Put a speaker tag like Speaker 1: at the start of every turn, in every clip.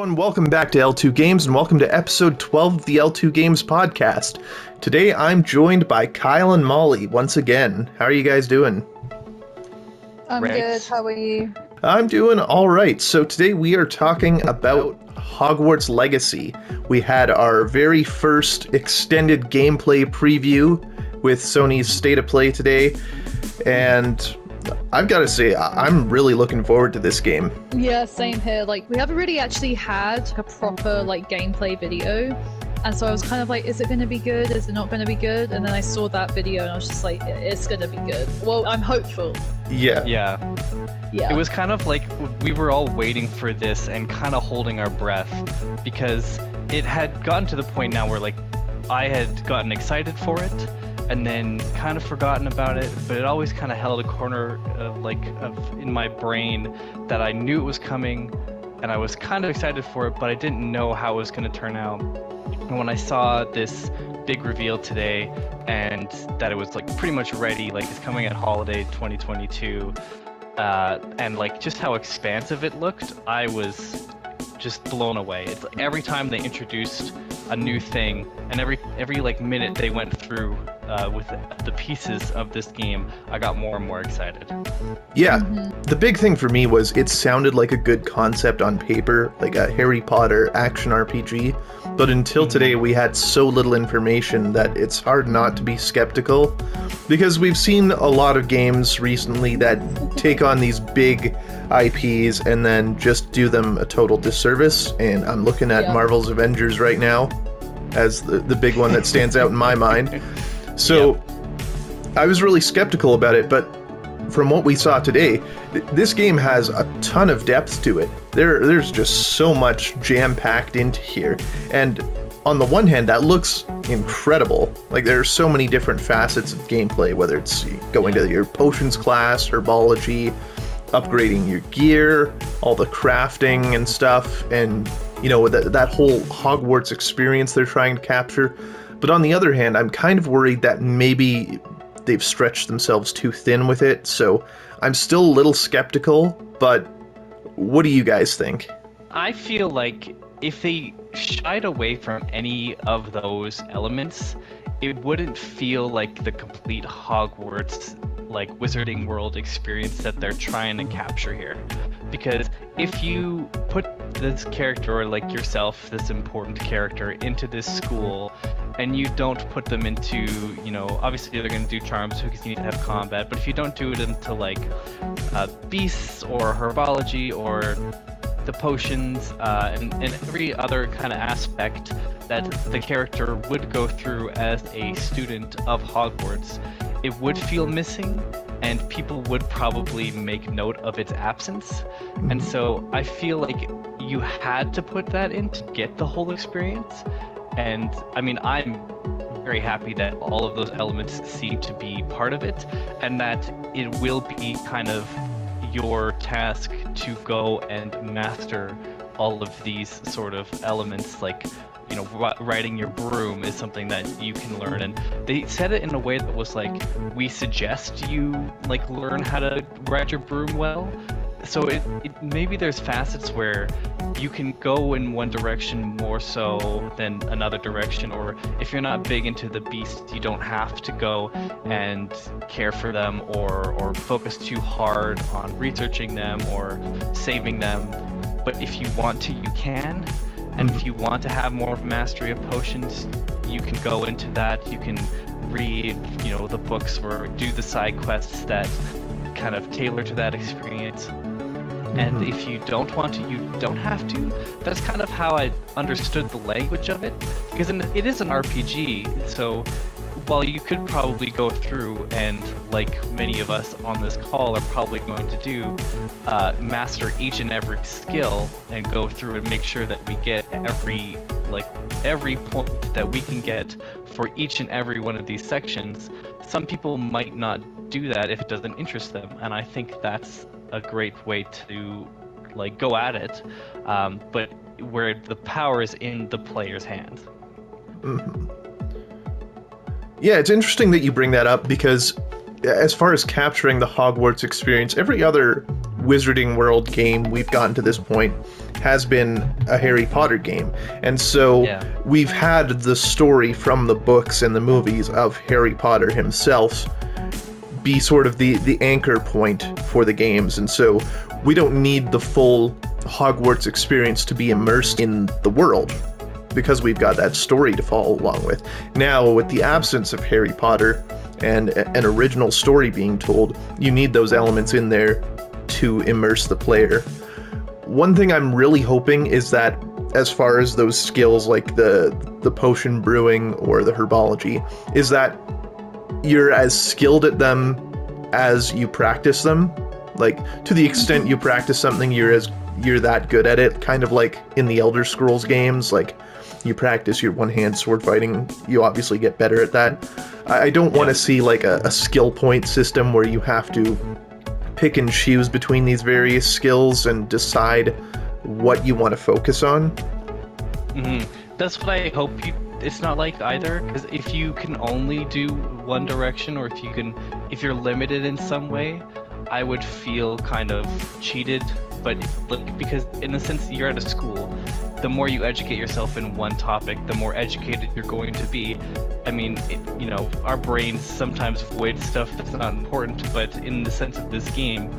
Speaker 1: everyone, welcome back to L2Games and welcome to episode 12 of the L2Games Podcast. Today I'm joined by Kyle and Molly once again. How are you guys doing?
Speaker 2: I'm good, how are you?
Speaker 1: I'm doing alright. So today we are talking about Hogwarts Legacy. We had our very first extended gameplay preview with Sony's State of Play today, and I've got to say, I'm really looking forward to this game.
Speaker 2: Yeah, same here. Like, we haven't really actually had a proper, gameplay video. And so I was kind of like, is it going to be good? Is it not going to be good? And then I saw that video and I was just like, it's going to be good. Well, I'm hopeful.
Speaker 3: Yeah. It was kind of like we were all waiting for this and kind of holding our breath because it had gotten to the point now where, I had gotten excited for it and then kind of forgotten about it, but it always kind of held a corner in my brain that I knew it was coming and I was kind of excited for it, but I didn't know how it was going to turn out. And when I saw this big reveal today and that it was pretty much ready, it's coming at holiday 2022, and just how expansive it looked, I was just blown away. It's every time they introduced a new thing, and every minute they went through with the pieces of this game, I got more and more excited.
Speaker 1: Yeah, The big thing for me was it sounded like a good concept on paper, like a Harry Potter action RPG, but until today we had so little information that it's hard not to be skeptical, because we've seen a lot of games recently that take on these big IPs and then just do them a total disservice, and I'm looking at Marvel's Avengers right now as the big one that stands out in my mind. So I was really skeptical about it, but from what we saw today, this game has a ton of depth to it. There's just so much jam-packed into here, and on the one hand, that looks incredible. There's so many different facets of gameplay, whether it's going to your potions class, herbology, upgrading your gear, all the crafting and stuff, and that whole Hogwarts experience they're trying to capture. But on the other hand, I'm kind of worried that maybe they've stretched themselves too thin with it, so I'm still a little skeptical, but what do you guys think?
Speaker 3: I feel like if they shied away from any of those elements, it wouldn't feel like the complete Hogwarts Wizarding World experience that they're trying to capture here. Because if you put this character, or yourself, this important character, into this school, and you don't put them into, obviously they're going to do charms because you need to have combat, but if you don't do it into beasts or herbology or the potions and every other kind of aspect that the character would go through as a student of Hogwarts, it would feel missing, and people would probably make note of its absence. And so I feel like you had to put that in to get the whole experience. And I mean, I'm very happy that all of those elements seem to be part of it, and that it will be kind of your task to go and master all of these sort of elements. Riding your broom is something that you can learn, and they said it in a way that was we suggest you learn how to ride your broom well. So it maybe there's facets where you can go in one direction more so than another direction, or if you're not big into the beasts, you don't have to go and care for them or focus too hard on researching them or saving them. But if you want to, you can. And if you want to have more of mastery of potions, you can go into that. You can read, the books or do the side quests that kind of tailor to that experience. And if you don't want to, you don't have to. That's kind of how I understood the language of it, because it is an RPG, so while you could probably go through and, many of us on this call are probably going to do, master each and every skill and go through and make sure that we get every point that we can get for each and every one of these sections, some people might not do that if it doesn't interest them, and I think that's a great way to go at it, but where the power is in the player's hands.
Speaker 1: Yeah, it's interesting that you bring that up, because as far as capturing the Hogwarts experience, every other Wizarding World game we've gotten to this point has been a Harry Potter game. And so we've had the story from the books and the movies of Harry Potter himself be sort of the anchor point for the games. And so we don't need the full Hogwarts experience to be immersed in the world, because we've got that story to follow along with. Now, with the absence of Harry Potter and an original story being told, you need those elements in there to immerse the player. One thing I'm really hoping is that, as far as those skills like the potion brewing or the herbology, is that you're as skilled at them as you practice them. Like, to the extent you practice something, you're that good at it, kind of like in the Elder Scrolls games. Like, you practice your one-hand sword fighting, you obviously get better at that. I don't want to see like a skill point system where you have to pick and choose between these various skills and decide what you want to focus on.
Speaker 3: That's what I hope it's not like either, because if you can only do one direction, or if you're limited in some way, I would feel kind of cheated. But because in a sense you're at a school, the more you educate yourself in one topic, the more educated you're going to be. I mean, our brains sometimes avoid stuff that's not important, but in the sense of this game,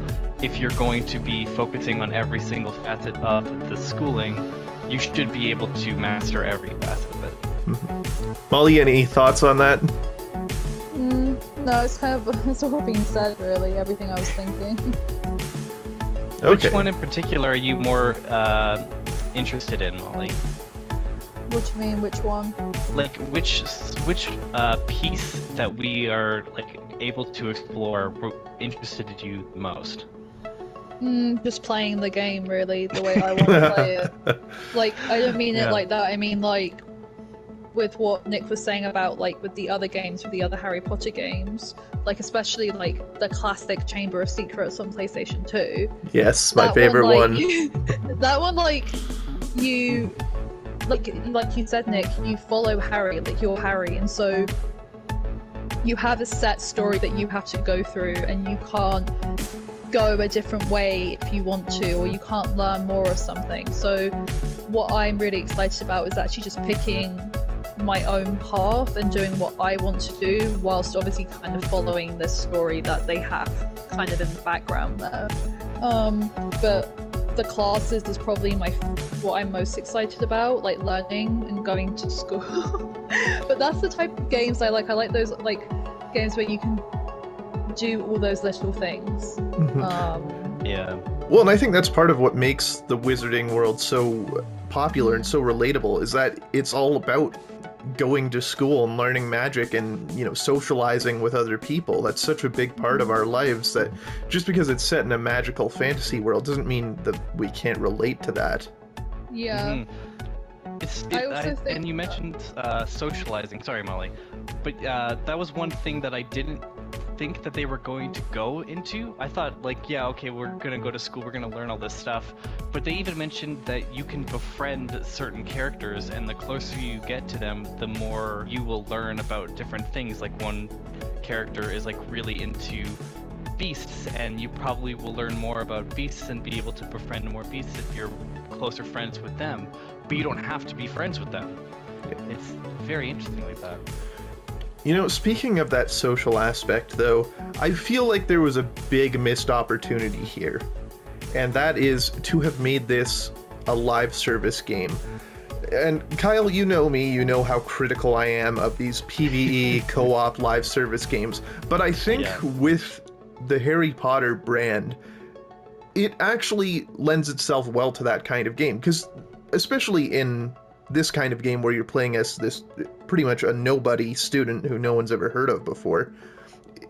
Speaker 3: if you're going to be focusing on every single facet of the schooling, you should be able to master every facet of it.
Speaker 1: Molly, any thoughts on that?
Speaker 2: No, it's all being said, really, everything I was thinking.
Speaker 1: Okay.
Speaker 3: Which one in particular are you more interested in, Molly?
Speaker 2: What do you mean, which one?
Speaker 3: Like, which piece that we are able to explore interested you the most?
Speaker 2: Just playing the game, really, the way I want to play it. Like, I don't mean it like that. I mean, like, with what Nick was saying about, like, with the other games, with the other Harry Potter games, like, especially, like, the classic Chamber of Secrets on PlayStation 2.
Speaker 1: Yes, my favorite one.
Speaker 2: That one, like you said, Nick, you follow Harry, like, you're Harry, and so you have a set story that you have to go through, and you can't go a different way if you want to, or you can't learn more of something. So what I'm really excited about is actually just picking my own path and doing what I want to do, whilst obviously kind of following this story that they have kind of in the background there. But the classes is probably what I'm most excited about, like learning and going to school. But that's the type of games I like. I like those like games where you can do all those little things.
Speaker 3: Yeah.
Speaker 1: Well, and I think that's part of what makes the Wizarding World so popular and so relatable, is that it's all about going to school and learning magic and, socializing with other people. That's such a big part of our lives, that just because it's set in a magical fantasy world doesn't mean that we can't relate to that.
Speaker 2: Yeah.
Speaker 3: And you mentioned socializing. Sorry, Molly, but that was one thing that I didn't think that they were going to go into. I thought, like, yeah, okay, we're gonna go to school, we're gonna learn all this stuff, but they even mentioned that you can befriend certain characters, and the closer you get to them, the more you will learn about different things. Like, one character is like really into beasts, and you probably will learn more about beasts and be able to befriend more beasts if you're closer friends with them, but you don't have to be friends with them. It's very interesting like that.
Speaker 1: Speaking of that social aspect, though, I feel like there was a big missed opportunity here, and that is to have made this a live service game. And Kyle, you know me, you know how critical I am of these PvE co-op live service games, but I think with the Harry Potter brand, it actually lends itself well to that kind of game, because especially in this kind of game where you're playing as this pretty much a nobody student who no one's ever heard of before,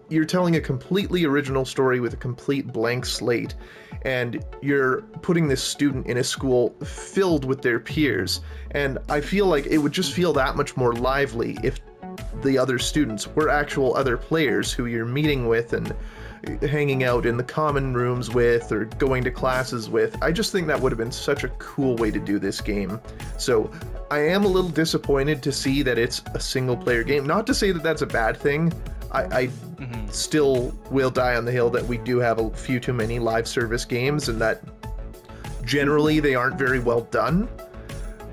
Speaker 1: you're telling a completely original story with a complete blank slate, and you're putting this student in a school filled with their peers, and I feel like it would just feel that much more lively if the other students were actual other players who you're meeting with and hanging out in the common rooms with or going to classes with. I just think that would have been such a cool way to do this game. So I am a little disappointed to see that it's a single player game. Not to say that that's a bad thing. I still will die on the hill that we do have a few too many live service games, and that generally they aren't very well done.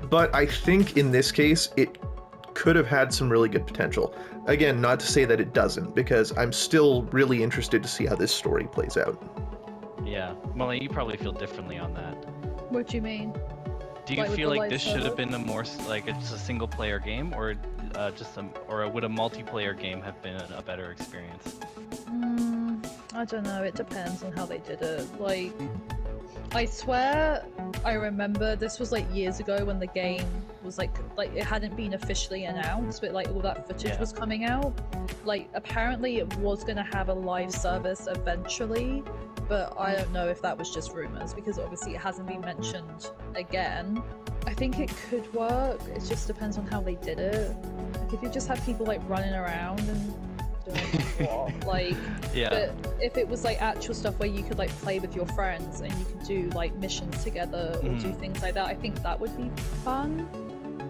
Speaker 1: But I think in this case, it could have had some really good potential. Again, not to say that it doesn't, because I'm still really interested to see how this story plays out.
Speaker 3: Yeah, well, you probably feel differently on that.
Speaker 2: What do you mean?
Speaker 3: Do you feel like this should have been a more like it's a single player game, or would a multiplayer game have been a better experience?
Speaker 2: I don't know. It depends on how they did it. Like, I swear, I remember this was like years ago when the game was like it hadn't been officially announced, but like all that footage was coming out. Like, apparently it was gonna have a live service eventually, but I don't know if that was just rumors, because obviously it hasn't been mentioned again. I think it could work. It just depends on how they did it. Like, if you just have people like running around and doing what, like, but if it was like actual stuff where you could like play with your friends and you could do like missions together or do things like that, I think that would be fun.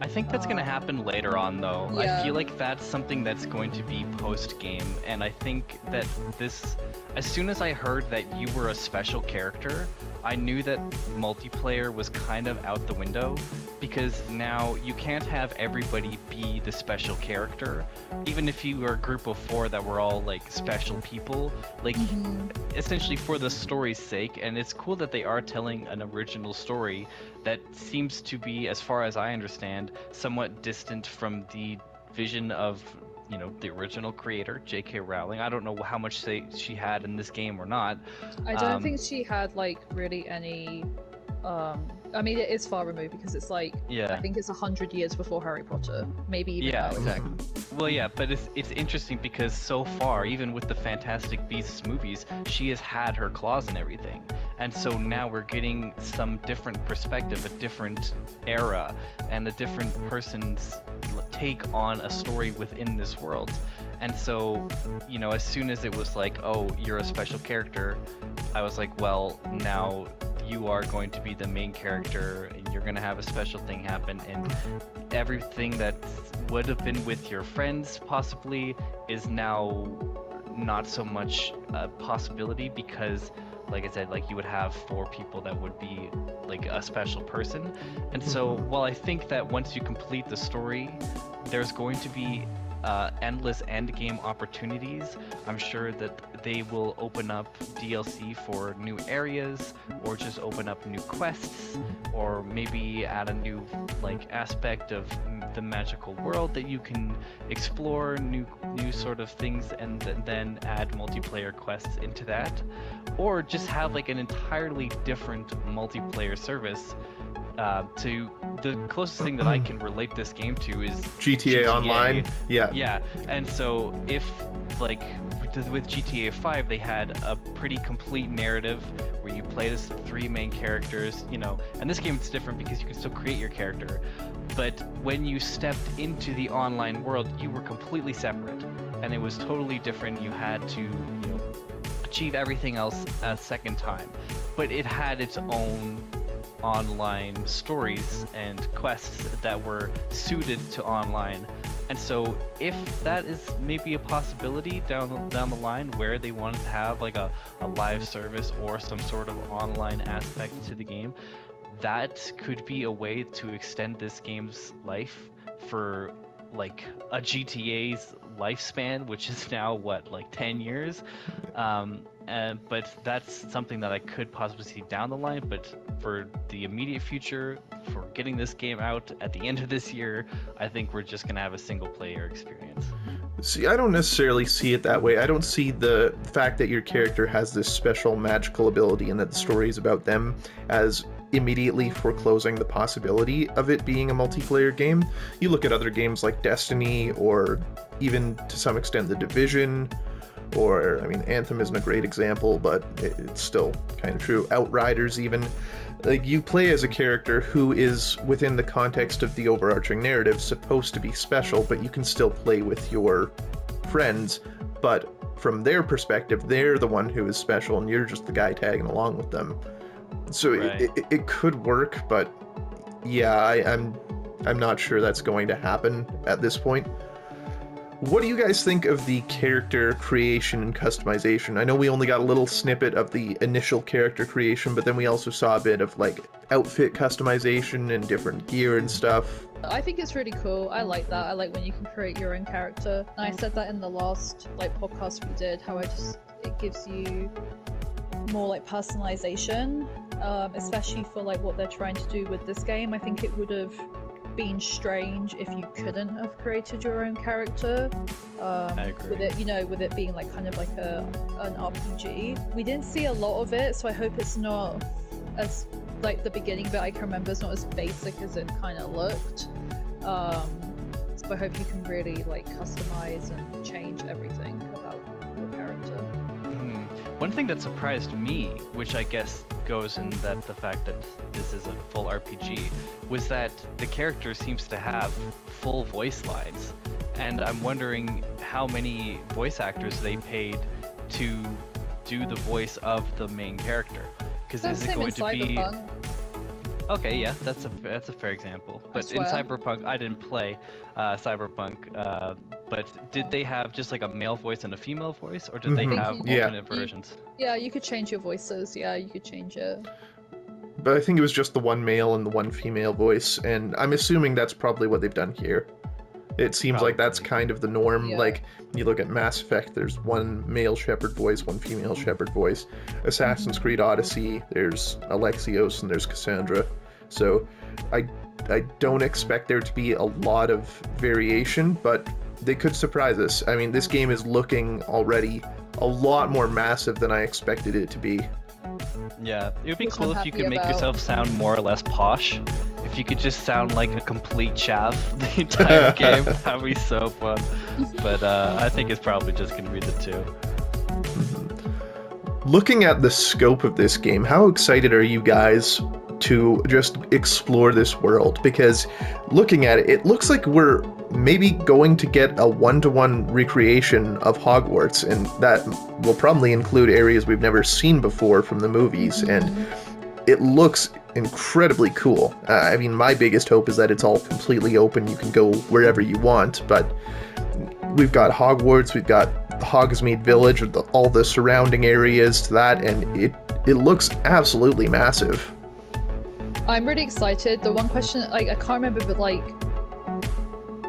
Speaker 3: I think that's going to happen later on, though.
Speaker 2: Yeah.
Speaker 3: I feel like that's something that's going to be post-game, and I think that this... As soon as I heard that you were a special character, I knew that multiplayer was kind of out the window, because now you can't have everybody be the special character. Even if you were a group of 4 that were all, like, special people, like, essentially for the story's sake, and it's cool that they are telling an original story that seems to be, as far as I understand, somewhat distant from the vision of, you know, the original creator, J.K. Rowling. I don't know how much say she had in this game or not.
Speaker 2: I don't think she had like really any. I mean, it is far removed because it's like I think it's 100 years before Harry Potter, maybe even now.
Speaker 3: Exactly. Well, yeah, but it's interesting because so far, even with the Fantastic Beasts movies, she has had her claws and everything, and so now we're getting some different perspective, a different era, and a different person's take on a story within this world. And so, you know, as soon as it was like, oh, you're a special character, I was like, well, now you are going to be the main character and you're going to have a special thing happen, and everything that would have been with your friends possibly is now not so much a possibility, because like I said, like you would have 4 people that would be like a special person. And so while I think that once you complete the story, there's going to be endless end game opportunities. I'm sure that they will open up DLC for new areas, or just open up new quests, or maybe add a new like aspect of the magical world that you can explore, new sort of things, and then add multiplayer quests into that, or just have like an entirely different multiplayer service. To the closest thing that I can relate this game to is
Speaker 1: GTA Online.
Speaker 3: Yeah, and so if like with GTA 5 they had a pretty complete narrative where you played as 3 main characters, you know, and this game it's different because you can still create your character, but when you stepped into the online world you were completely separate and it was totally different. You had to, you know, achieve everything else a second time, but it had its own online stories and quests that were suited to online. And so if that is maybe a possibility down the line where they wanted to have like a live service or some sort of online aspect to the game, that could be a way to extend this game's life for like a GTA's lifespan, which is now what, like 10 years. But that's something that I could possibly see down the line. But for the immediate future, for getting this game out at the end of this year, I think we're just gonna have a single player experience.
Speaker 1: See, I don't necessarily see it that way. I don't see the fact that your character has this special magical ability and that the story is about them as immediately foreclosing the possibility of it being a multiplayer game. You look at other games like Destiny, or even to some extent The Division, or, I mean, Anthem isn't a great example, but it's still kind of true. Outriders even. Like, you play as a character who is, within the context of the overarching narrative, supposed to be special, but you can still play with your friends, but from their perspective, they're the one who is special, and you're just the guy tagging along with them. So right. it could work, but yeah, I'm not sure that's going to happen at this point. What do you guys think of the character creation and customization? I know we only got a little snippet of the initial character creation, but then we also saw a bit of like outfit customization and different gear and stuff.
Speaker 2: I think it's really cool. I like that. I like when you can create your own character. And I said that in the last podcast we did, how it gives you more like personalization, especially for like what they're trying to do with this game. I think it would have been strange if you couldn't have created your own character.
Speaker 3: I agree.
Speaker 2: With it being like kind of like an RPG. We didn't see a lot of it, so I hope it's not as like the beginning bit I can remember. It's not as basic as it kind of looked. So I hope you can really like customize and change everything about your character.
Speaker 3: One thing that surprised me, which I guess goes in that the fact that this is a full RPG, was that the character seems to have full voice lines. And I'm wondering how many voice actors they paid to do the voice of the main character. Because is it going to be... Okay, yeah, that's a fair example. But in Cyberpunk, I didn't play Cyberpunk, but did they have just like a male voice and a female voice, or did they have alternate versions?
Speaker 2: Yeah, you could change your voices. Yeah, you could change it.
Speaker 1: But I think it was just the one male and the one female voice, and I'm assuming that's probably what they've done here. It seems like that's kind of the norm. Yeah. Like, you look at Mass Effect, there's one male Shepard voice, one female Shepard voice. Assassin's Creed Odyssey, there's Alexios and there's Cassandra. So I don't expect there to be a lot of variation, but they could surprise us. I mean, this game is looking already a lot more massive than I expected it to be.
Speaker 3: Yeah, it would be cool if you could make yourself sound more or less posh. If you could just sound like a complete chav the entire game, that'd be so fun. But I think it's probably just going to be the two.
Speaker 1: Looking at the scope of this game, how excited are you guys to just explore this world? Because looking at it, it looks like we're maybe going to get a one-to-one recreation of Hogwarts, and that will probably include areas we've never seen before from the movies, and it looks incredibly cool. I mean, my biggest hope is that it's all completely open, you can go wherever you want, but we've got Hogwarts, we've got Hogsmeade Village, all the surrounding areas to that, and it looks absolutely massive.
Speaker 2: I'm really excited. The one question, I can't remember, but like,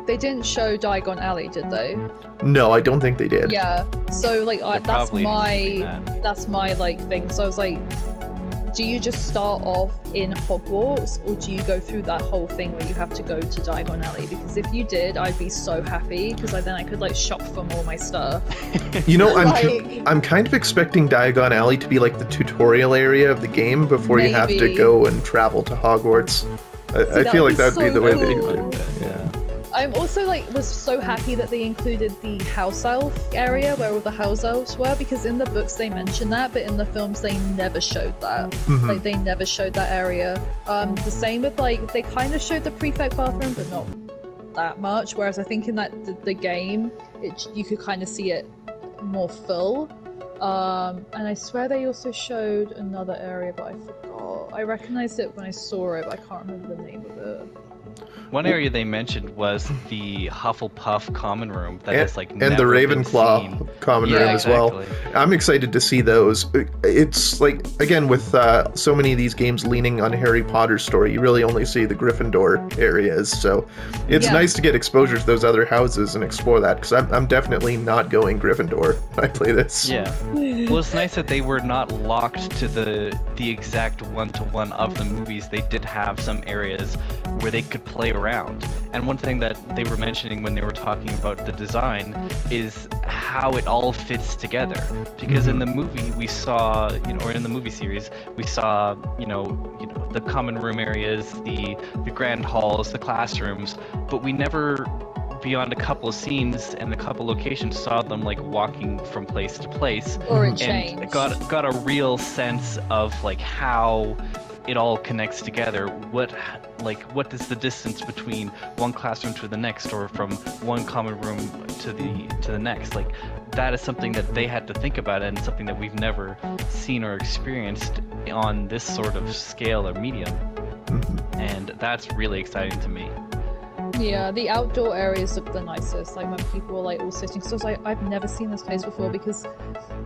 Speaker 2: they didn't show Diagon Alley, did they?
Speaker 1: No, I don't think they did.
Speaker 2: Yeah. So like, that's my like thing. So I was like, do you just start off in Hogwarts, or do you go through that whole thing where you have to go to Diagon Alley? Because if you did, I'd be so happy, because then I could like shop for more of my stuff.
Speaker 1: You know, I'm kind of expecting Diagon Alley to be like the tutorial area of the game before you have to go and travel to Hogwarts. I feel like that'd be the way they do it. Yeah.
Speaker 2: I'm also was so happy that they included the house elf area where all the house elves were, because in the books they mentioned that, but in the films they never showed that. Like, they never showed that area. The same with they kind of showed the prefect bathroom, but not that much. Whereas I think in the game, you could kind of see it more full. And I swear they also showed another area, but I forgot. I recognized it when I saw it, but I can't remember the name of it.
Speaker 3: One area they mentioned was the Hufflepuff common room that is
Speaker 1: and the Ravenclaw common room as well. I'm excited to see those. It's like, again, with so many of these games leaning on Harry Potter's story, you really only see the Gryffindor areas. So it's nice to get exposure to those other houses and explore that, because I'm definitely not going Gryffindor when I play this.
Speaker 3: Yeah. Well, it's nice that they were not locked to the exact one-to-one of the movies. They did have some areas where they could play around. And one thing that they were mentioning when they were talking about the design is how it all fits together. Because in the movie we saw, or in the movie series, we saw, the common room areas, the grand halls, the classrooms, but we never, beyond a couple of scenes and a couple locations, saw them walking from place to place,
Speaker 2: and
Speaker 3: got a real sense of how it all connects together. What is the distance between one classroom to the next, or from one common room to the next? That is something that they had to think about, and something that we've never seen or experienced on this sort of scale or medium. And that's really exciting to me.
Speaker 2: Yeah, the outdoor areas look the nicest. Like when people were like all sitting, so I was like, I've never seen this place before, because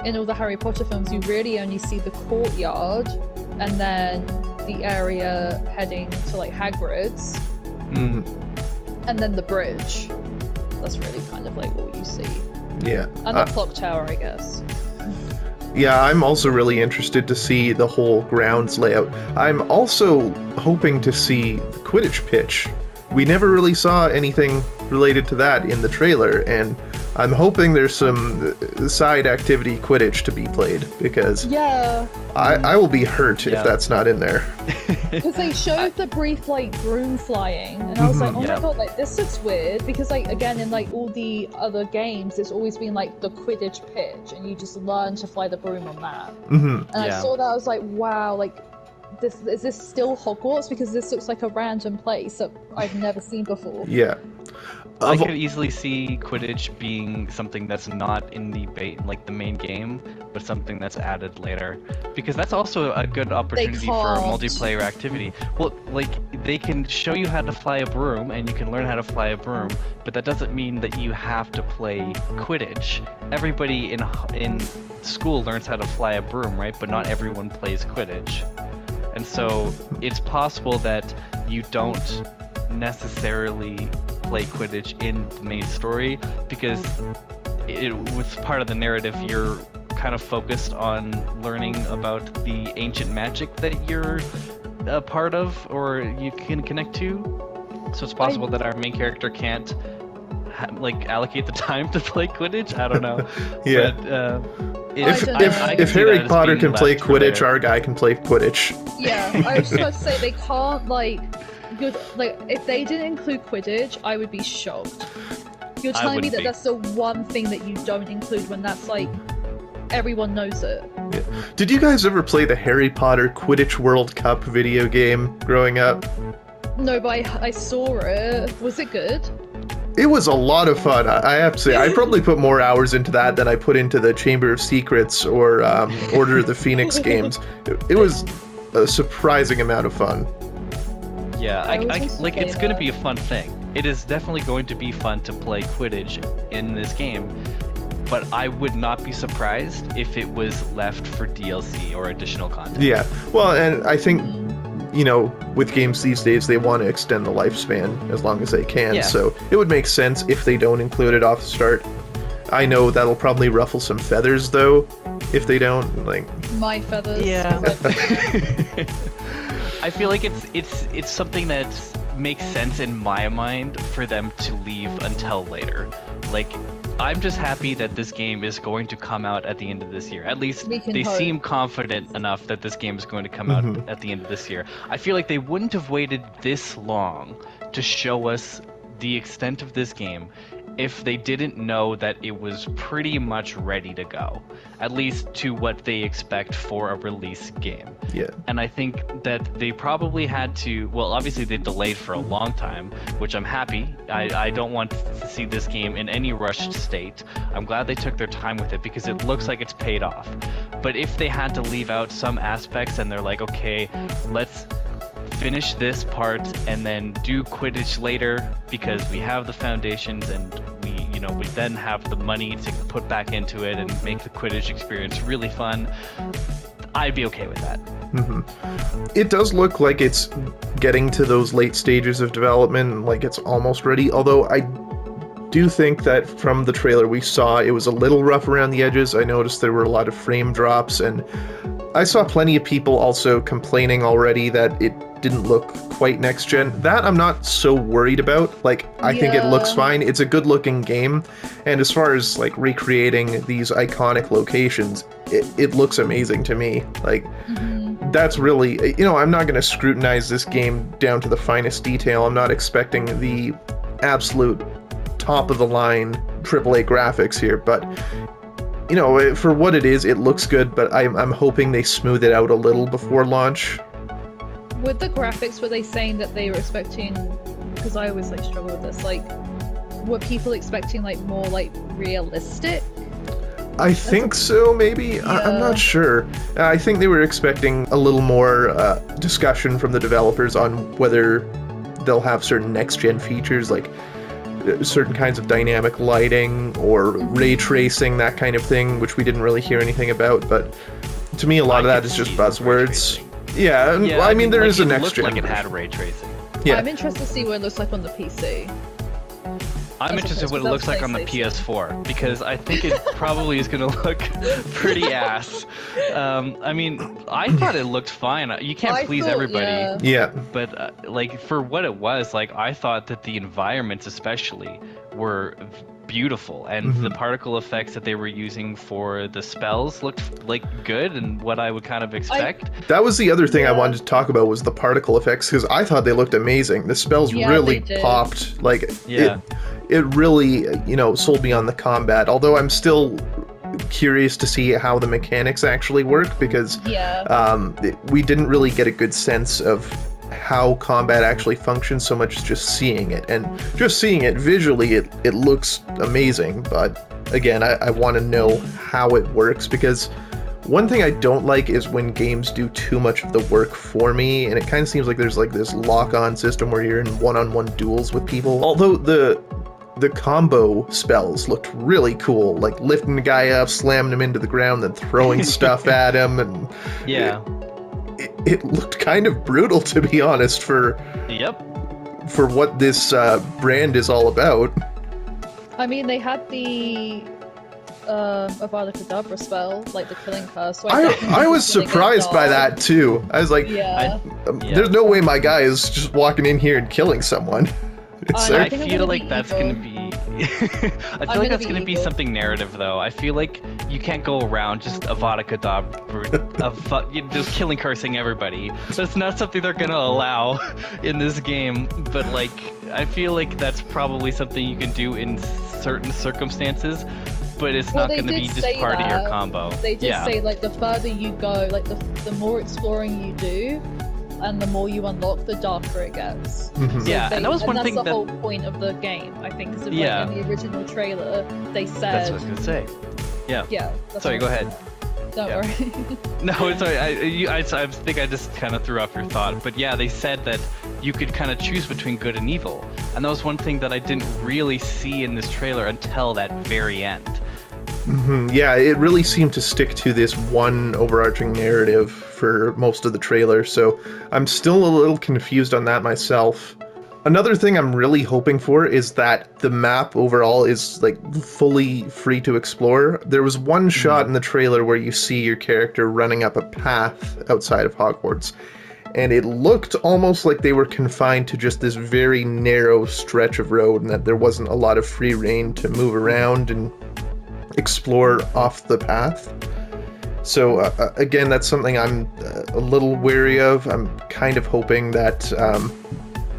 Speaker 2: in all the Harry Potter films, you really only see the courtyard and then the area heading to like Hagrid's, and then the bridge. That's really kind of like all you see.
Speaker 1: Yeah.
Speaker 2: And the clock tower, I guess.
Speaker 1: Yeah, I'm also really interested to see the whole grounds layout. I'm also hoping to see the Quidditch pitch. We never really saw anything related to that in the trailer, and I'm hoping there's some side activity Quidditch to be played, because I will be hurt if that's not in there.
Speaker 2: Because they showed the brief like broom flying, and I was like, oh my god, like this looks weird, because like again in like all the other games, it's always been like the Quidditch pitch, and you just learn to fly the broom on that. And I saw that, I was like, wow, like is this still Hogwarts? Because this looks like a random place that I've never seen before.
Speaker 1: Yeah.
Speaker 3: I could easily see Quidditch being something that's not in the the main game, but something that's added later, because that's also a good opportunity for a multiplayer activity. Well, like they can show you how to fly a broom, and you can learn how to fly a broom, but that doesn't mean that you have to play Quidditch. Everybody in school learns how to fly a broom, right? But not everyone plays Quidditch, and so it's possible that you don't necessarily play Quidditch in the main story, because it was part of the narrative. You're kind of focused on learning about the ancient magic that you're a part of, or you can connect to. So it's possible that our main character can't allocate the time to play Quidditch. I don't know.
Speaker 1: Yeah.
Speaker 3: But,
Speaker 1: if Harry Potter can play Quidditch, our guy can play Quidditch.
Speaker 2: Yeah, I was just about to say they can't if they didn't include Quidditch, I would be shocked. You're telling me that that's the one thing that you don't include, when that's like everyone knows it.
Speaker 1: Yeah. Did you guys ever play the Harry Potter Quidditch World Cup video game growing up?
Speaker 2: No, but I saw it. Was it good?
Speaker 1: It was a lot of fun. I have to say, I probably put more hours into that than I put into the Chamber of Secrets or Order of the Phoenix games. It was a surprising amount of fun.
Speaker 3: Yeah, it's going to be a fun thing. It is definitely going to be fun to play Quidditch in this game, but I would not be surprised if it was left for DLC or additional content.
Speaker 1: Yeah, well, and I think, with games these days, they want to extend the lifespan as long as they can, so it would make sense if they don't include it off the start. I know that'll probably ruffle some feathers, though, if they don't,
Speaker 2: My feathers.
Speaker 3: Yeah. I feel like it's something that makes sense in my mind for them to leave until later. Like, I'm just happy that this game is going to come out at the end of this year. At least they seem confident enough that this game is going to come out at the end of this year. I feel like they wouldn't have waited this long to show us the extent of this game if they didn't know that it was pretty much ready to go, at least to what they expect for a release game.
Speaker 1: Yeah.
Speaker 3: And I think that they probably had to, well, obviously they delayed for a long time, which I'm happy. I don't want to see this game in any rushed state. I'm glad they took their time with it, because it looks like it's paid off. But if they had to leave out some aspects and they're like, okay, let's finish this part and then do Quidditch later, because we have the foundations and we then have the money to put back into it and make the Quidditch experience really fun, I'd be okay with that.
Speaker 1: It does look like it's getting to those late stages of development, like it's almost ready, although I do think that from the trailer we saw, it was a little rough around the edges. I noticed there were a lot of frame drops, and I saw plenty of people also complaining already that it didn't look quite next gen. That I'm not so worried about. I think it looks fine. It's a good looking game, and as far as recreating these iconic locations, it looks amazing to me. That's really, I'm not going to scrutinize this game down to the finest detail. I'm not expecting the absolute top of the line AAA graphics here, but for what it is, it looks good, but I'm hoping they smooth it out a little before launch.
Speaker 2: With the graphics, were they saying that they were expecting, because I always struggle with this, were people expecting more realistic?
Speaker 1: I think so, maybe. Yeah. I'm not sure. I think they were expecting a little more discussion from the developers on whether they'll have certain next-gen features like certain kinds of dynamic lighting or ray tracing, that kind of thing, which we didn't really hear anything about. But to me, a lot of that is just buzzwords. Yeah, I mean, there is a next-gen
Speaker 3: version. It looked like it had ray tracing.
Speaker 1: Yeah.
Speaker 2: I'm interested to see what it looks like on the PC.
Speaker 3: I'm interested what it looks like on the PS4, because I think it probably is going to look pretty ass. I mean, I thought it looked fine. You can't please everybody.
Speaker 1: Yeah.
Speaker 3: But, like, for what it was, like, I thought that the environments especially were beautiful, and the particle effects that they were using for the spells looked like good and what I would kind of expect.
Speaker 1: That was the other thing I wanted to talk about, was the particle effects, because I thought they looked amazing. The spells really popped. Like, it really, you know, sold me on the combat, although I'm still curious to see how the mechanics actually work, because we didn't really get a good sense of how combat actually functions so much as just seeing it. And just seeing it visually, it looks amazing, but again, I want to know how it works, because one thing I don't like is when games do too much of the work for me, and it kind of seems like there's like this lock-on system where you're in one-on-one duels with people. Although the combo spells looked really cool, like lifting the guy up, slamming him into the ground, then throwing stuff at him, and it looked kind of brutal, to be honest, for what this brand is all about. I
Speaker 2: mean, they had the Avada Kedavra spell, like the killing curse. So
Speaker 1: I was surprised by that too. I was like, there's no way my guy is just walking in here and killing someone.
Speaker 3: I feel like that's going to be... I feel like that's going to be something narrative, though. I feel like you can't go around just Avada Kedavra, just killing, cursing everybody. That's not something they're going to allow in this game. But, like, I feel like that's probably something you can do in certain circumstances. But it's not going to be just part of your combo.
Speaker 2: They did say, like, the further you go, like, the more exploring you do, and the more you unlock, the darker it gets. So
Speaker 3: and that was one thing.
Speaker 2: That's the whole point of the game, I think. Because in the original trailer, they said.
Speaker 3: That's what I was gonna say. Yeah. Sorry, go ahead.
Speaker 2: Don't worry.
Speaker 3: No, it's sorry. I think I just kind of threw off your thought, but yeah, they said that you could kind of choose between good and evil, and that was one thing that I didn't really see in this trailer until that very end.
Speaker 1: Yeah, it really seemed to stick to this one overarching narrative for most of the trailer, so I'm still a little confused on that myself. Another thing I'm really hoping for is that the map overall is like fully free to explore. There was one shot in the trailer where you see your character running up a path outside of Hogwarts, and it looked almost like they were confined to just this very narrow stretch of road, and that there wasn't a lot of free reign to move around and explore off the path. So again, that's something I'm a little wary of. I'm kind of hoping that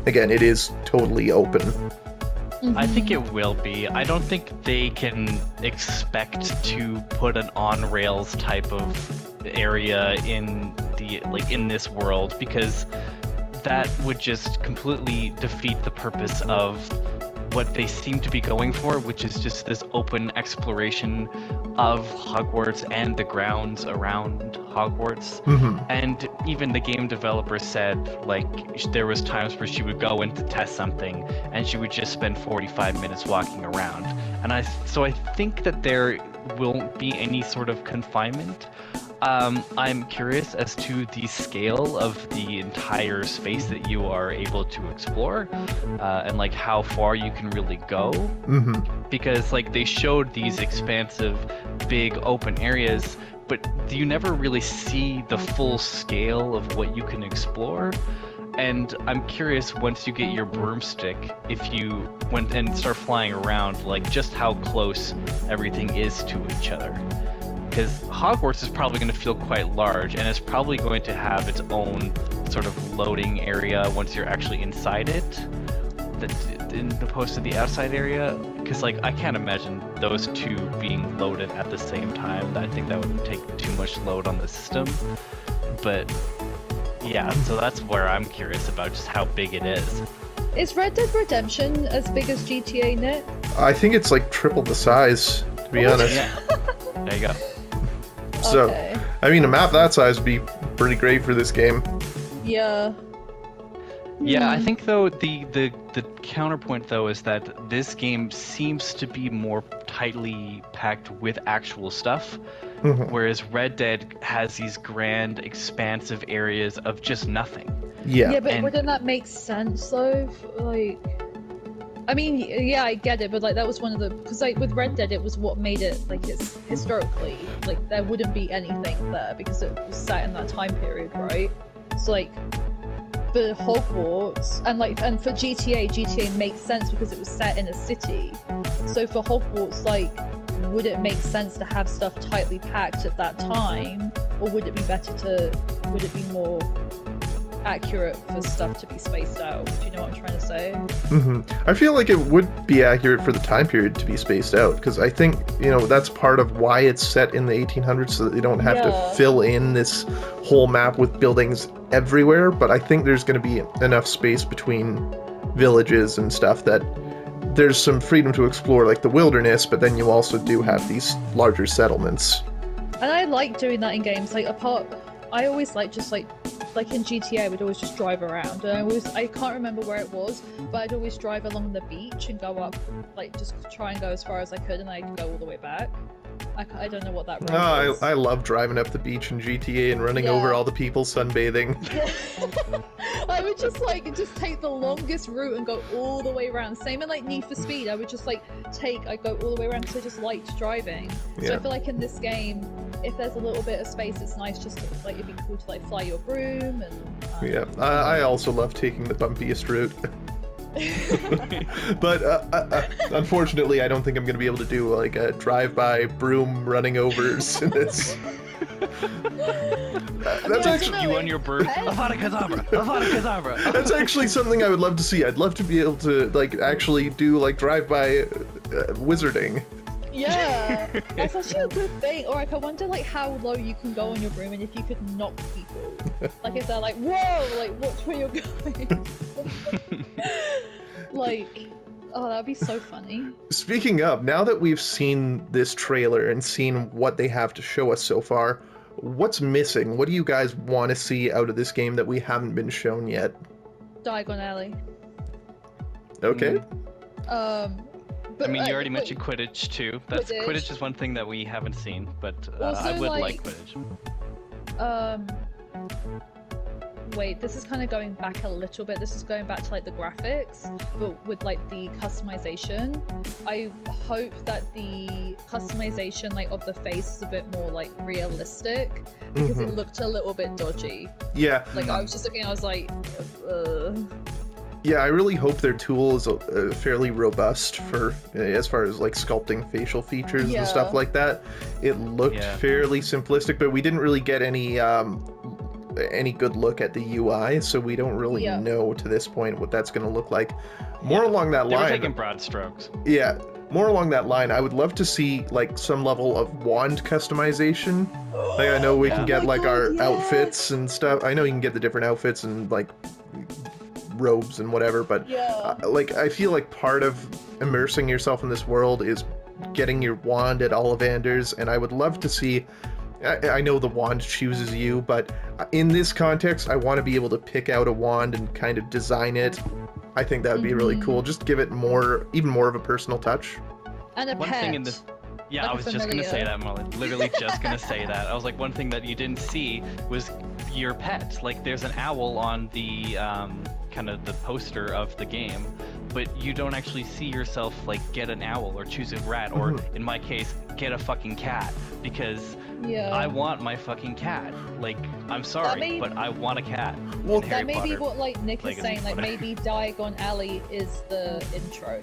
Speaker 1: again, it is totally open.
Speaker 3: I think it will be. I don't think they can expect to put an on-rails type of area in this world, because that would just completely defeat the purpose of what they seem to be going for, which is just this open exploration of Hogwarts and the grounds around Hogwarts. And even the game developer said, like, there was times where she would go in to test something and she would just spend 45 minutes walking around. And so I think that there won't be any sort of confinement. I'm curious as to the scale of the entire space that you are able to explore, and like how far you can really go. Because like they showed these expansive, big open areas, but you never really see the full scale of what you can explore. And I'm curious, once you get your broomstick, if you went and start flying around, like just how close everything is to each other. Because Hogwarts is probably going to feel quite large, and it's probably going to have its own sort of loading area once you're actually inside it, in opposed to the outside area. Because like I can't imagine those two being loaded at the same time. I think that would take too much load on the system. But yeah, so that's where I'm curious about just how big it is.
Speaker 2: Is Red Dead Redemption as big as GTA, Nick?
Speaker 1: I think it's like triple the size, to be honest.
Speaker 3: Yeah. There you go.
Speaker 1: So, I mean, a map that size would be pretty great for this game.
Speaker 2: Yeah.
Speaker 3: Yeah, I think though the counterpoint though is that this game seems to be more tightly packed with actual stuff, whereas Red Dead has these grand, expansive areas of just nothing.
Speaker 1: Yeah.
Speaker 2: Yeah, but wouldn't that make sense though? Like, I mean, yeah, I get it, but like that was one of the, because like with Red Dead, it was what made it like it's historically like there wouldn't be anything there because it was set in that time period, right? So like for Hogwarts and for GTA makes sense because it was set in a city. So for Hogwarts, like, would it make sense to have stuff tightly packed at that time, or would it be more accurate for stuff to be spaced out? Do you know what I'm trying to say?
Speaker 1: I feel like it would be accurate for the time period to be spaced out, because I think, you know, that's part of why it's set in the 1800s, so that they don't have to fill in this whole map with buildings everywhere. But I think there's going to be enough space between villages and stuff that there's some freedom to explore, like the wilderness, but then you also do have these larger settlements.
Speaker 2: And I like doing that in games. Like, I always like just like in GTA, I would always just drive around, and I can't remember where it was, but I'd always drive along the beach and go up, like just try and go as far as I could, and I'd go all the way back. I don't know what that road is.
Speaker 1: I love driving up the beach in GTA and running over all the people sunbathing.
Speaker 2: I would just take the longest route and go all the way around. Same in like Need for Speed, I would just I'd go all the way around because I just liked driving. So I feel like in this game, if there's a little bit of space, it's nice just to, like, it'd be cool to like fly your broom and.
Speaker 1: I also love taking the bumpiest route. But unfortunately, I don't think I'm going to be able to do like a drive-by broom running overs in this. That's actually
Speaker 3: you on your bird. Avada Kedavra.
Speaker 1: That's actually something I would love to see. I'd love to be able to like actually do like drive-by wizarding.
Speaker 2: Yeah, that's actually a good thing. Or like, I wonder like how low you can go on your broom and if you could knock people. Like if they're like, whoa, like watch where you're going. Like, oh, that'd be so funny.
Speaker 1: Speaking of, now that we've seen this trailer and seen what they have to show us so far, what's missing? What do you guys want to see out of this game that we haven't been shown yet?
Speaker 2: Diagon Alley.
Speaker 1: Okay.
Speaker 3: But, I mean, you already mentioned Quidditch too. Quidditch is one thing that we haven't seen, but I would like Quidditch.
Speaker 2: Wait, this is kind of going back a little bit. This is going back to like the graphics, but with like the customization. I hope that the customization like of the face is a bit more like realistic, because it looked a little bit dodgy.
Speaker 1: Yeah.
Speaker 2: Like I was just looking, I was like,
Speaker 1: Yeah, I really hope their tool is fairly robust for as far as like sculpting facial features and stuff like that. It looked fairly simplistic, but we didn't really get any good look at the UI, so we don't really know to this point what that's going to look like. More along that line.
Speaker 3: They're taking broad strokes.
Speaker 1: Yeah, more along that line. I would love to see like some level of wand customization. Like I know we can get like our outfits and stuff. I know you can get the different outfits and like robes and whatever, but like I feel like part of immersing yourself in this world is getting your wand at Ollivanders, and I would love to see. I know the wand chooses you, but in this context, I want to be able to pick out a wand and kind of design it. I think that would be really cool. Just give it even more of a personal touch.
Speaker 2: And a pet.
Speaker 3: Thing in this, I was just gonna say that, Molly. Literally just gonna say that. I was like, one thing that you didn't see was your pet. Like, there's an owl on the kind of the poster of the game, but you don't actually see yourself like get an owl or choose a rat, or in my case, get a fucking cat, because I want my fucking cat. Like, I'm sorry, but I want a cat.
Speaker 2: Well, that may be what like Nick is saying. Like maybe Diagon Alley is the intro,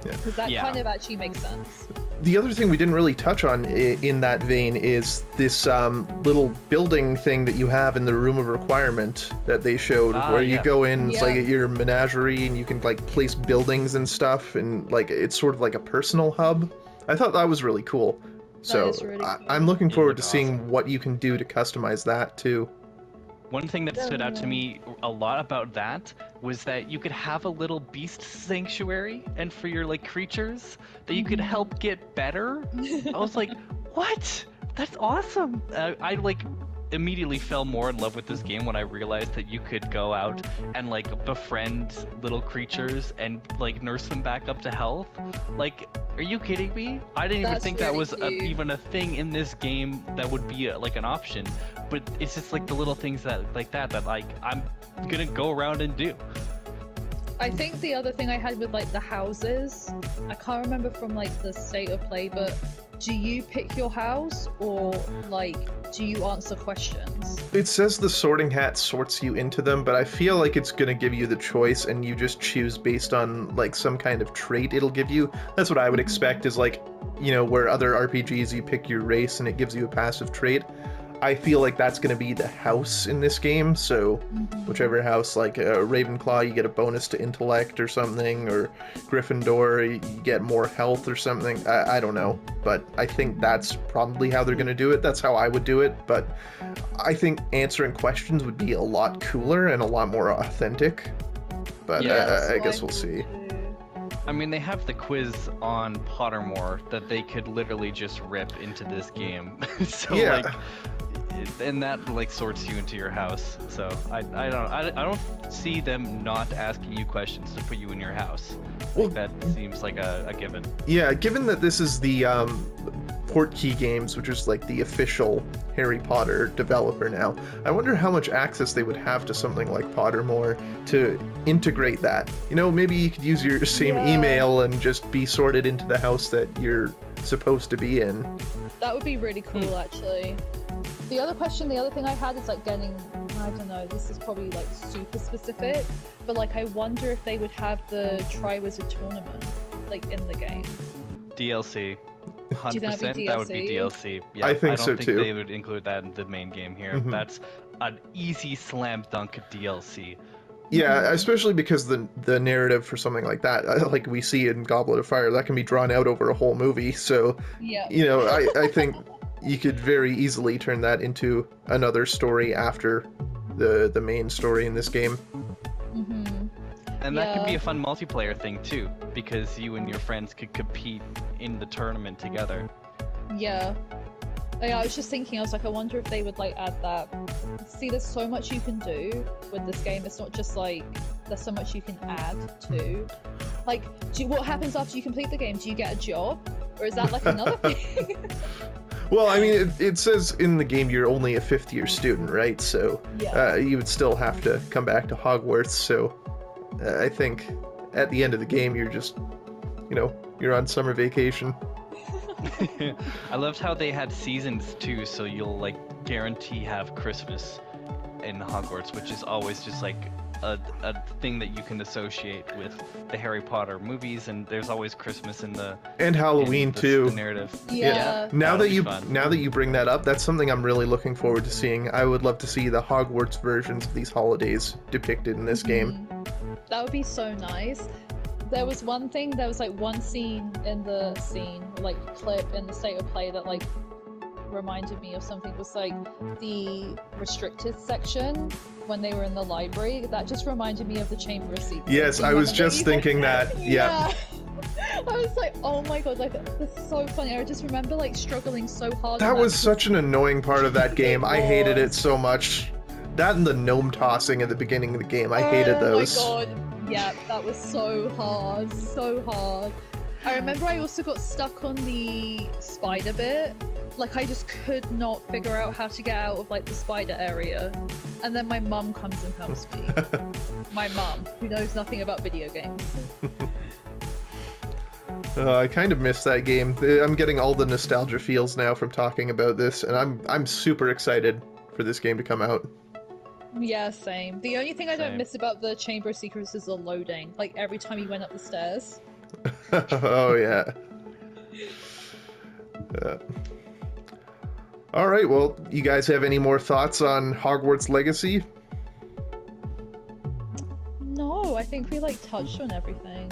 Speaker 2: because that kind of actually makes sense.
Speaker 1: The other thing we didn't really touch on in that vein is this little building thing that you have in the room of requirement that they showed, where you go in, it's like your menagerie, and you can like place buildings and stuff, and like it's sort of like a personal hub. I thought that was really cool. So really cool. I'm looking forward to seeing what you can do to customize that too.
Speaker 3: One thing that stood out to me a lot about that was that you could have a little beast sanctuary, and for your like creatures that you could help get better. I was like, what? That's awesome. immediately fell more in love with this game when I realized that you could go out and like befriend little creatures and like nurse them back up to health. Like, are you kidding me? I didn't even think that was even a thing in this game that would be like an option. But it's just like the little things that like I'm gonna go around and do.
Speaker 2: I think the other thing I had with like the houses, I can't remember from like the state of play, but do you pick your house or like do you answer questions?
Speaker 1: It says the sorting hat sorts you into them, but I feel like it's going to give you the choice and you just choose based on like some kind of trait it'll give you. That's what I would expect is like, you know, where other RPGs you pick your race and it gives you a passive trait. I feel like that's going to be the house in this game, so whichever house, like Ravenclaw, you get a bonus to intellect or something, or Gryffindor, you get more health or something. I don't know, but I think that's probably how they're going to do it. That's how I would do it, but I think answering questions would be a lot cooler and a lot more authentic, but yeah, I guess we'll see.
Speaker 3: I mean, they have the quiz on Pottermore that they could literally just rip into this game. So yeah. Like, and that like sorts you into your house. So I don't see them not asking you questions to put you in your house. Well, that seems like a given.
Speaker 1: Yeah, given that this is the Portkey Games, which is like the official Harry Potter developer now, I wonder how much access they would have to something like Pottermore to integrate that. You know, maybe you could use your same email and just be sorted into the house that you're supposed to be in.
Speaker 2: That would be really cool, actually. The other thing I had is like getting, I don't know, this is probably like super specific, but like I wonder if they would have the Triwizard Tournament like in the game.
Speaker 3: DLC. 100%, that would be DLC. Yeah,
Speaker 1: I don't think
Speaker 3: they would include that in the main game here.
Speaker 1: Mm-hmm.
Speaker 3: That's an easy slam dunk DLC.
Speaker 1: Yeah, especially because the narrative for something like that, like we see in Goblet of Fire, that can be drawn out over a whole movie. So, you know, I think you could very easily turn that into another story after the main story in this game.
Speaker 2: Mm-hmm.
Speaker 3: And that could be a fun multiplayer thing too, because you and your friends could compete in the tournament together.
Speaker 2: Yeah. I was just thinking, I was like, I wonder if they would like add that. See, there's so much you can do with this game. It's not just like, there's so much you can add to. Like, what happens after you complete the game? Do you get a job? Or is that like another thing?
Speaker 1: Well, I mean, it says in the game you're only a fifth-year student, right? So you would still have to come back to Hogwarts. So I think at the end of the game, you're just, you know, you're on summer vacation.
Speaker 3: I loved how they had seasons too, so you'll like guarantee have Christmas in Hogwarts, which is always just like a thing that you can associate with the Harry Potter movies, and there's always Christmas in the
Speaker 1: and Halloween too.
Speaker 3: The narrative.
Speaker 2: Yeah.
Speaker 1: Now that you bring that up, that's something I'm really looking forward to seeing. I would love to see the Hogwarts versions of these holidays depicted in this game.
Speaker 2: That would be so nice. There was one thing, there was like one scene in the clip in the state of play that like reminded me of something. It was like the restricted section when they were in the library. That just reminded me of the Chamber of Secrets.
Speaker 1: Yes, I was just thinking that. Yeah.
Speaker 2: I was like, oh my god, like that's so funny. I just remember like struggling so hard.
Speaker 1: That was such an annoying part of that game. I hated it so much. That and the gnome tossing at the beginning of the game. I hated those.
Speaker 2: Oh my god. Yeah, that was so hard, so hard. I remember I also got stuck on the spider bit. Like, I just could not figure out how to get out of, like, the spider area. And then my mum comes and helps me. My mum, who knows nothing about video games.
Speaker 1: I kind of miss that game. I'm getting all the nostalgia feels now from talking about this, and I'm super excited for this game to come out.
Speaker 2: Yeah, same. The only thing I don't miss about the Chamber of Secrets is the loading. Like, every time you went up the stairs.
Speaker 1: Oh, yeah. All right, well, you guys have any more thoughts on Hogwarts Legacy?
Speaker 2: No, I think we, like, touched on everything.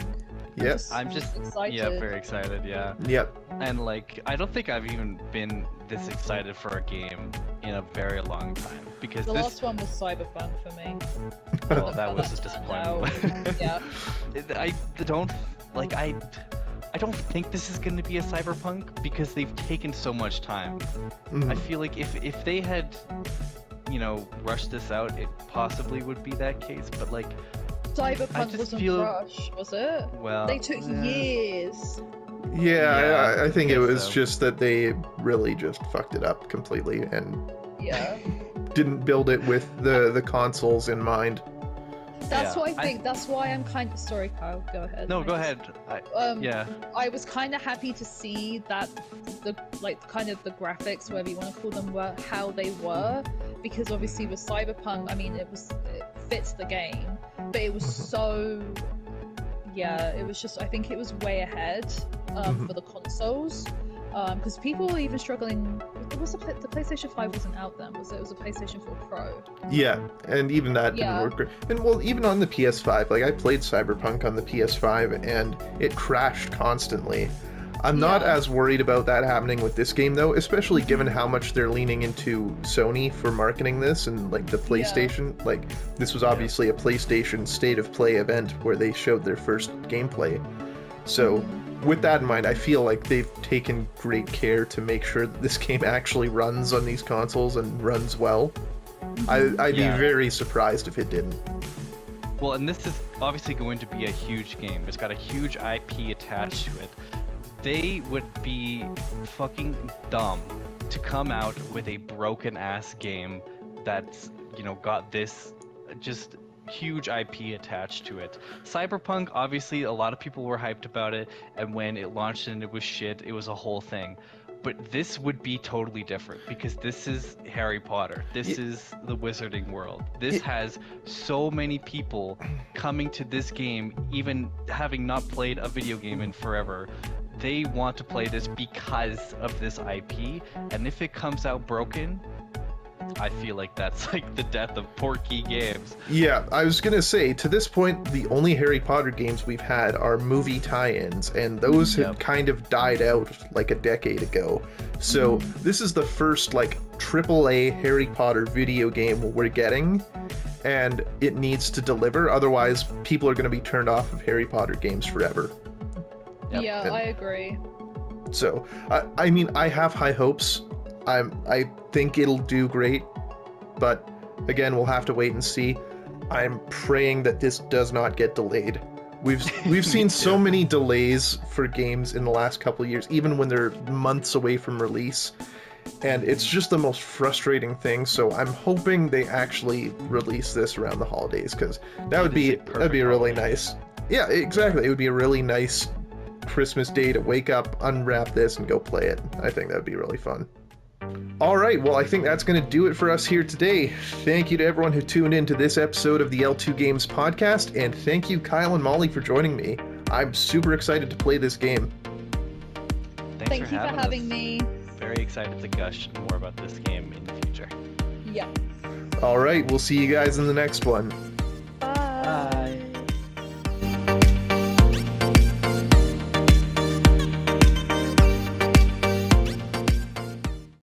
Speaker 1: Yep.
Speaker 3: I'm just
Speaker 2: excited.
Speaker 3: Yeah, very excited, yeah.
Speaker 1: Yep.
Speaker 3: And, like, I don't think I've even been this excited for a game in a very long time. Because
Speaker 2: the last one was Cyberpunk for me.
Speaker 3: Well, that was a disappointment.
Speaker 2: Yeah.
Speaker 3: I don't, like, I don't think this is going to be a Cyberpunk because they've taken so much time. I feel like if they had, you know, rushed this out, it possibly would be that case. But like,
Speaker 2: Cyberpunk wasn't rushed, was it?
Speaker 3: Well,
Speaker 2: they took years.
Speaker 1: Yeah, I think it was just that they really just fucked it up completely and didn't build it with the consoles in mind.
Speaker 2: That's what I think. That's why I'm kind of sorry, Kyle. Go ahead.
Speaker 3: No, go ahead.
Speaker 2: I was kind of happy to see that the kind of the graphics, whatever you want to call them, were how they were, because obviously with Cyberpunk, I mean, it fits the game, but it was so. Yeah, it was just. I think it was way ahead for the consoles. Because people were even struggling. The PlayStation 5 wasn't out then, was it? It was a PlayStation 4 Pro.
Speaker 1: Yeah, and even that didn't work great. And well, even on the PS5, like I played Cyberpunk on the PS5 and it crashed constantly. I'm not as worried about that happening with this game though, especially given how much they're leaning into Sony for marketing this and like the PlayStation. Like this was obviously a PlayStation State of Play event where they showed their first gameplay. So with that in mind, I feel like they've taken great care to make sure that this game actually runs on these consoles and runs well. I'd be very surprised if it didn't.
Speaker 3: Well, and this is obviously going to be a huge game. It's got a huge IP attached to it. They would be fucking dumb to come out with a broken ass game that's, you know, got this just huge IP attached to it. Cyberpunk, obviously, a lot of people were hyped about it, and when it launched and it was shit, it was a whole thing. But this would be totally different because this is Harry Potter. This is the Wizarding World. This has so many people coming to this game, even having not played a video game in forever. They want to play this because of this IP, and if it comes out broken, I feel like that's like the death of Porky Games.
Speaker 1: Yeah, I was gonna say, to this point, the only Harry Potter games we've had are movie tie-ins, and those had kind of died out like a decade ago. So this is the first like AAA Harry Potter video game we're getting, and it needs to deliver, otherwise people are gonna be turned off of Harry Potter games forever.
Speaker 2: Yeah, I agree.
Speaker 1: So, I mean, I have high hopes. I think it'll do great, but again, we'll have to wait and see. I'm praying that this does not get delayed. We've seen so many delays for games in the last couple of years, even when they're months away from release, and it's just the most frustrating thing. So I'm hoping they actually release this around the holidays, because that'd be a really nice. Yeah, exactly. It would be a really nice Christmas day to wake up, unwrap this, and go play it. I think that'd be really fun. Alright, well, I think that's going to do it for us here today. Thank you to everyone who tuned in to this episode of the L2Games Podcast, and thank you, Kyle and Molly, for joining me. I'm super excited to play this game.
Speaker 2: Thank you for having me.
Speaker 3: Very excited to gush more about this game in the future.
Speaker 2: Yeah.
Speaker 1: Alright, we'll see you guys in the next one.